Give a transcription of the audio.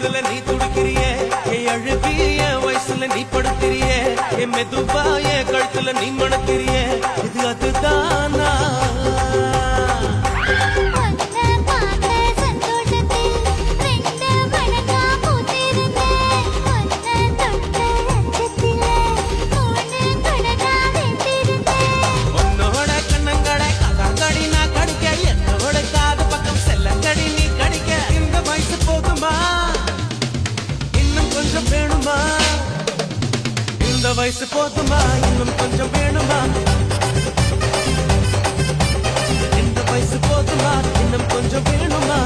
உசுரல நீ துடிக்கிறிய என் அழுகிய வயசுல நீ படுத்திரிய என் மெதுவாய கழுத்துல நீ மணக்கிறிய இது அதுதானா இந்த வயசு போதுமா இன்னும் கொஞ்சம் வேணுமா இந்த வயசு போதுமா இன்னும் கொஞ்சம் வேணுமா